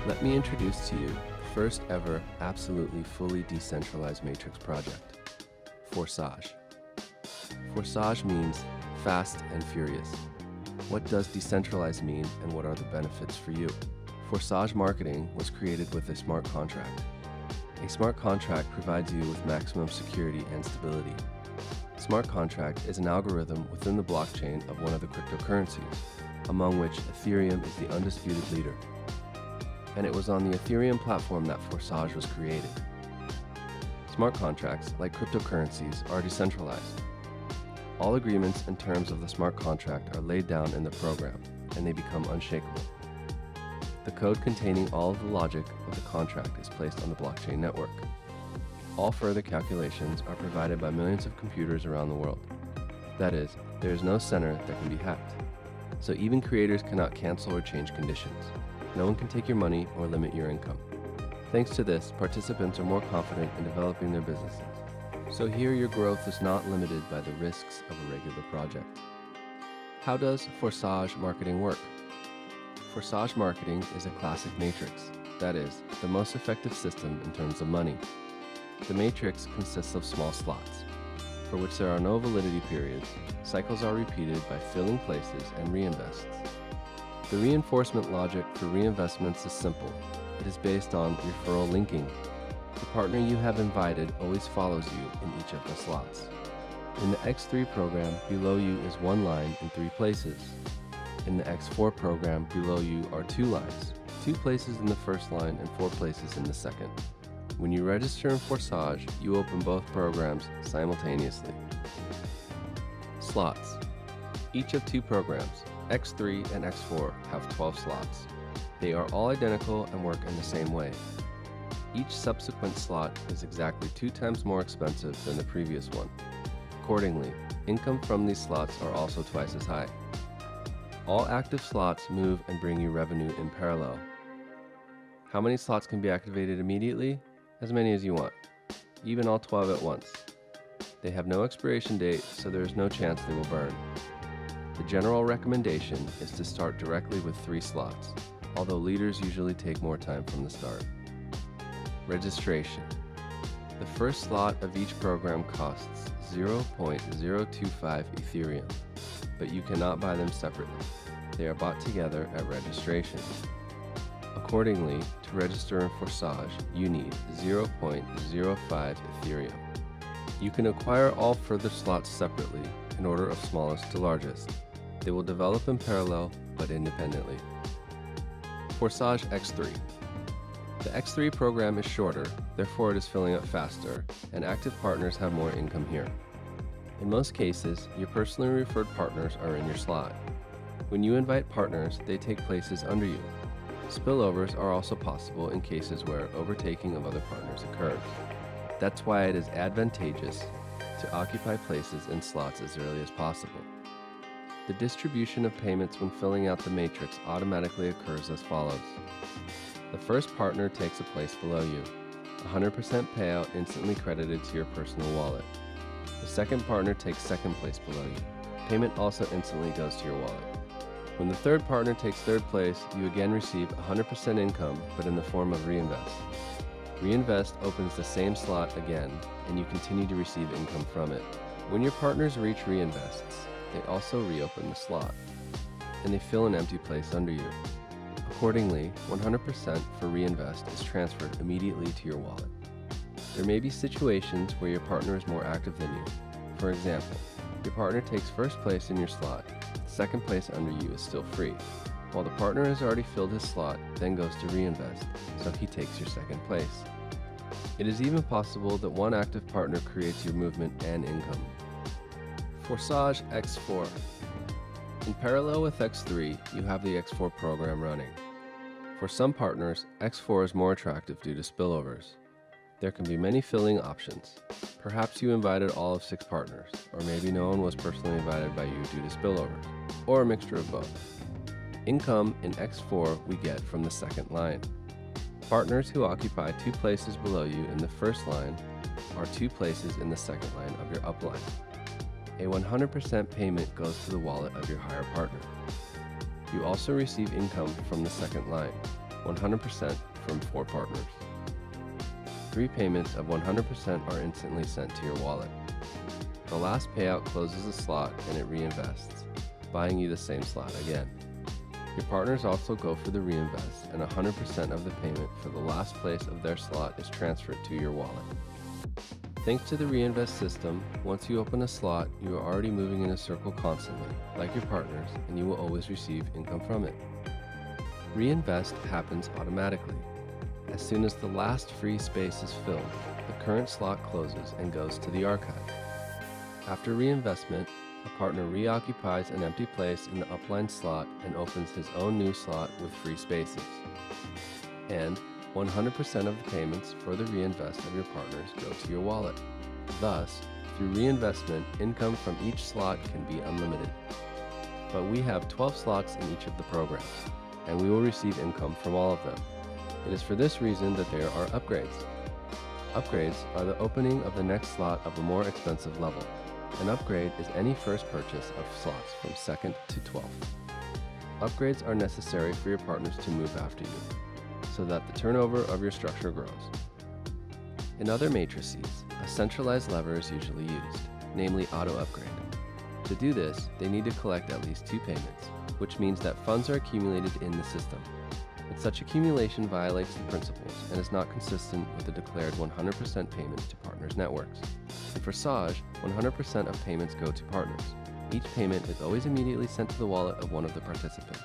Let me introduce to you the first ever absolutely fully decentralized matrix project, Forsage. Forsage means fast and furious. What does decentralized mean, and what are the benefits for you? Forsage marketing was created with a smart contract. A smart contract provides you with maximum security and stability. Smart contract is an algorithm within the blockchain of one of the cryptocurrencies, among which Ethereum is the undisputed leader. And it was on the Ethereum platform that Forsage was created. Smart contracts, like cryptocurrencies, are decentralized. All agreements and terms of the smart contract are laid down in the program, and they become unshakable. The code containing all of the logic of the contract is placed on the blockchain network. All further calculations are provided by millions of computers around the world. That is, there is no center that can be hacked. So even creators cannot cancel or change conditions. No one can take your money or limit your income. Thanks to this, participants are more confident in developing their businesses. So here your growth is not limited by the risks of a regular project. How does Forsage marketing work? Forsage marketing is a classic matrix, that is, the most effective system in terms of money. The matrix consists of small slots, for which there are no validity periods. Cycles are repeated by filling places and reinvests. The reinforcement logic for reinvestments is simple. It is based on referral linking. The partner you have invited always follows you in each of the slots. In the X3 program, below you is one line in 3 places. In the X4 program, below you are 2 lines, 2 places in the first line and 4 places in the second. When you register in Forsage, you open both programs simultaneously. Slots. Each of 2 programs, X3 and X4, have 12 slots. They are all identical and work in the same way. Each subsequent slot is exactly 2 times more expensive than the previous one. Accordingly, income from these slots are also twice as high. All active slots move and bring you revenue in parallel. How many slots can be activated immediately? As many as you want, even all 12 at once. They have no expiration date, so there is no chance they will burn. The general recommendation is to start directly with 3 slots, although leaders usually take more time from the start. Registration. The first slot of each program costs 0.025 Ethereum, but you cannot buy them separately. They are bought together at registration. Accordingly, to register in Forsage, you need 0.05 Ethereum. You can acquire all further slots separately in order of smallest to largest. They will develop in parallel but independently. Forsage X3. The X3 program is shorter, therefore it is filling up faster, and active partners have more income here. In most cases, your personally referred partners are in your slot. When you invite partners, they take places under you. Spillovers are also possible in cases where overtaking of other partners occurs. That's why it is advantageous to occupy places in slots as early as possible. The distribution of payments when filling out the matrix automatically occurs as follows. The first partner takes a place below you. 100% payout instantly credited to your personal wallet. The second partner takes second place below you. Payment also instantly goes to your wallet. When the third partner takes third place, you again receive 100% income, but in the form of reinvest. Reinvest opens the same slot again, and you continue to receive income from it. When your partners reach reinvests, they also reopen the slot, and they fill an empty place under you. Accordingly, 100% for reinvest is transferred immediately to your wallet. There may be situations where your partner is more active than you. For example, your partner takes first place in your slot. Second place under you is still free, while the partner has already filled his slot, then goes to reinvest, so he takes your second place. It is even possible that one active partner creates your movement and income. Forsage X4. In parallel with X3, you have the X4 program running. For some partners, X4 is more attractive due to spillovers. There can be many filling options. Perhaps you invited all of 6 partners, or maybe no one was personally invited by you due to spillovers, or a mixture of both. Income in X4 we get from the second line. Partners who occupy 2 places below you in the first line are 2 places in the second line of your upline. a 100% payment goes to the wallet of your hire partner. You also receive income from the second line, 100% from 4 partners. 3 payments of 100% are instantly sent to your wallet. The last payout closes the slot and it reinvests, buying you the same slot again. Your partners also go for the reinvest, and 100% of the payment for the last place of their slot is transferred to your wallet. Thanks to the reinvest system, once you open a slot, you are already moving in a circle constantly, like your partners, and you will always receive income from it. Reinvest happens automatically. As soon as the last free space is filled, the current slot closes and goes to the archive. After reinvestment, a partner reoccupies an empty place in the upline slot and opens his own new slot with free spaces. And 100% of the payments for the reinvest of your partners go to your wallet. Thus, through reinvestment, income from each slot can be unlimited. But we have 12 slots in each of the programs, and we will receive income from all of them. It is for this reason that there are upgrades. Upgrades are the opening of the next slot of a more expensive level. An upgrade is any first purchase of slots from 2nd to 12th. Upgrades are necessary for your partners to move after you, so that the turnover of your structure grows. In other matrices, a centralized lever is usually used, namely auto upgrade. To do this, they need to collect at least 2 payments, which means that funds are accumulated in the system. But such accumulation violates the principles and is not consistent with the declared 100% payments to partners' networks. In Forsage, 100% of payments go to partners. Each payment is always immediately sent to the wallet of one of the participants.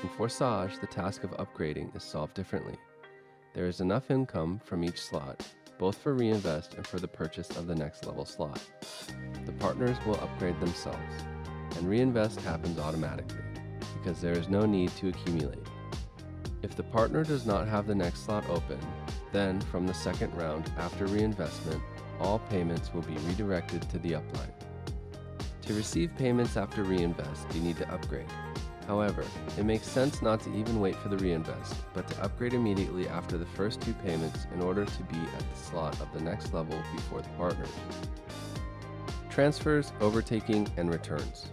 In Forsage, the task of upgrading is solved differently. There is enough income from each slot, both for reinvest and for the purchase of the next level slot. The partners will upgrade themselves, and reinvest happens automatically, because there is no need to accumulate. If the partner does not have the next slot open, then from the second round after reinvestment, all payments will be redirected to the upline. To receive payments after reinvest, you need to upgrade. However, it makes sense not to even wait for the reinvest, but to upgrade immediately after the first 2 payments in order to be at the slot of the next level before the partners. Transfers, overtaking, and returns.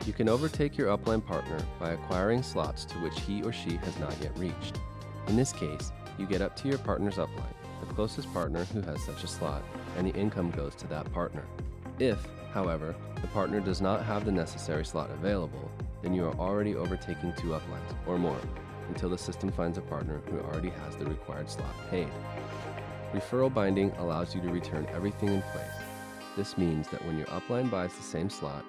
You can overtake your upline partner by acquiring slots to which he or she has not yet reached. In this case, you get up to your partner's upline, the closest partner who has such a slot, and the income goes to that partner. If, however, the partner does not have the necessary slot available, then you are already overtaking 2 uplines, or more, until the system finds a partner who already has the required slot paid. Referral binding allows you to return everything in place. This means that when your upline buys the same slot,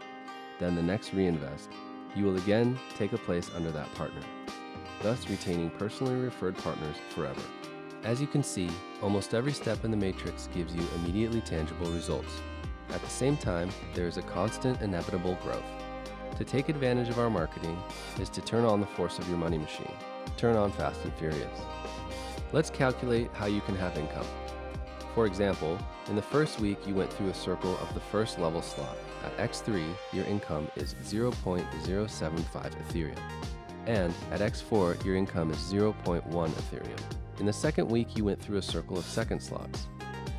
then the next reinvest, you will again take a place under that partner, thus retaining personally referred partners forever. As you can see, almost every step in the matrix gives you immediately tangible results. At the same time, there is a constant, inevitable growth. To take advantage of our marketing is to turn on the force of your money machine. Turn on fast and furious. Let's calculate how you can have income. For example, in the first week you went through a circle of the first level slot. At X3, your income is 0.075 Ethereum. And at X4, your income is 0.1 Ethereum. In the second week you went through a circle of second slots.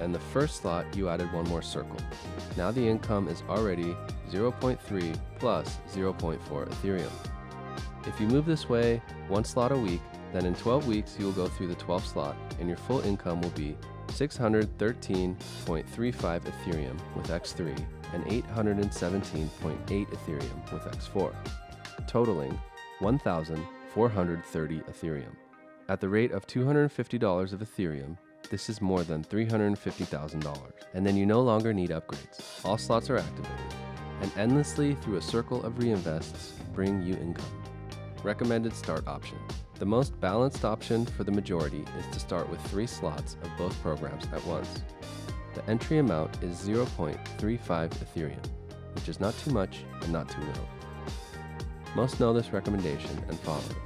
And the first slot you added one more circle. Now the income is already 0.3 plus 0.4 Ethereum. If you move this way 1 slot a week, then in 12 weeks you will go through the 12th slot and your full income will be 613.35 Ethereum with X3 and 817.8 Ethereum with X4, totaling 1,430 Ethereum. At the rate of $250 of Ethereum, this is more than $350,000, and then you no longer need upgrades. All slots are activated, and endlessly through a circle of reinvests bring you income. Recommended start option. The most balanced option for the majority is to start with 3 slots of both programs at once. The entry amount is 0.35 Ethereum, which is not too much and not too little. Most know this recommendation and follow it.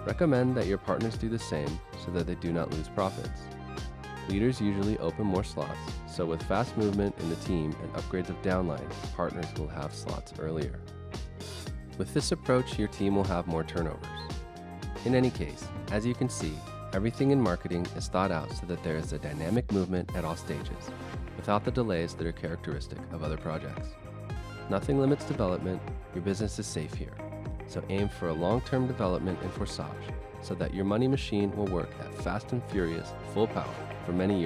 Recommend that your partners do the same so that they do not lose profits. Leaders usually open more slots, so with fast movement in the team and upgrades of downline, partners will have slots earlier. With this approach, your team will have more turnovers. In any case, as you can see, everything in marketing is thought out so that there is a dynamic movement at all stages. without the delays that are characteristic of other projects. Nothing limits development, your business is safe here. So aim for a long-term development in Forsage so that your money machine will work at fast and furious, full power for many years